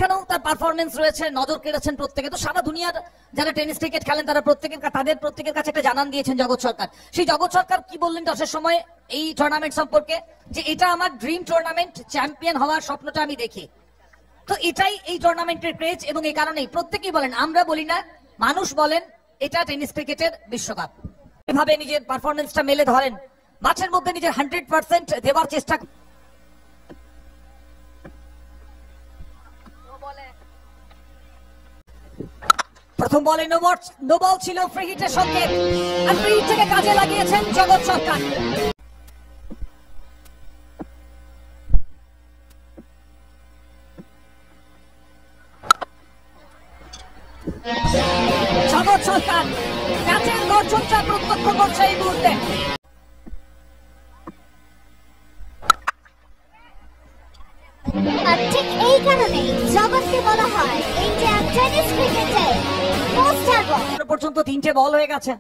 সেখানেও তার পারফরমেন্স রয়েছে, নজর কেড়েছেন প্রত্যেকে। তো সারা দুনিয়ার যারা টেনিস ক্রিকেট খেলেন তারা তাদের প্রত্যেকের কাছে একটা জানান দিয়েছেন জগৎ সরকার। সেই জগৎ সরকার কি বললেন টসের সময় এই টুর্নামেন্ট সম্পর্কে, যে এটা আমার ড্রিম টুর্নামেন্ট, চ্যাম্পিয়ন হওয়ার স্বপ্নটা আমি দেখি। তো এটাই এই টুর্নামেন্টের ক্রেজ, এবং এই কারণেই প্রত্যেকেই বলেন, আমরা বলি না, মানুষ বলেন এটা টেনিস ক্রিকেটের বিশ্বকাপ। এভাবে নিজের পারফরমেন্সটা মেলে ধরেন, মাঠের মধ্যে নিজের 100% দেওয়ার চেষ্টা। প্রথম বলে নো বল ছিল, ফ্রি হিটের সঙ্গে, আর ফ্রি হিট থেকে কাজে লাগিয়েছেন জগৎ সরকার। জগৎ সরকার ম্যাচের গর্জনটা প্রত্যক্ষ করছে এই মুহূর্তে। আর ঠিক এই কারণেই জগৎকে বলা হয় ইন্ডিয়ান টেনিস ক্রিকেটের পোস্টার বয়। পর্যন্ত 3টে বল হয়ে গেছে,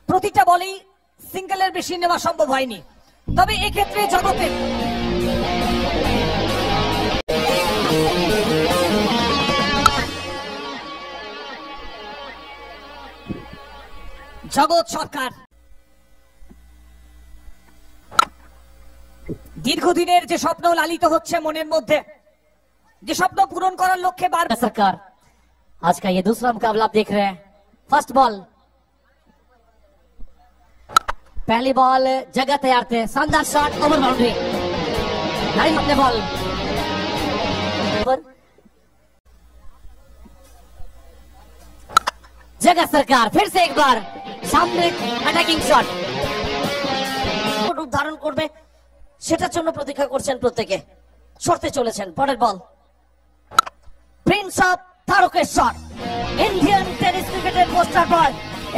প্রতিটা বলেই সিঙ্গেলের বেশি নেওয়া সম্ভব হয়নি। তবে এক্ষেত্রে জগতের জগৎ সরকার দীর্ঘদিনের যে স্বপ্ন লালিত হচ্ছে মনের মধ্যে, যে স্বপ্ন পূরণ করার লক্ষ্যে বারবার सरकार आज का ये दूसरा मुकाबला आप देख रहे हैं। फर्स्ट बॉल, पहली बॉल जगह तैयार थे, शानदार शॉट ओवर बाउंड्री, लाइन अपने बॉल जगह सरकार फिर से एक बार सामने अटैकिंग शॉट ধারণ করবে, সেটার জন্য প্রতীক্ষা করছেন প্রত্যেকে, সরতে চলেছেন। পরের বল, প্রিন্স অফ তারকের শট, ইন্ডিয়ান টেনিস ক্রিকেটের পোস্টার বয়,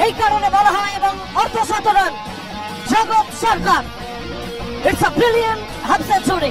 এই কারণে বলা হয়, এবং অর্ধশতরান Jagat Sarkar. It's a brilliant half century.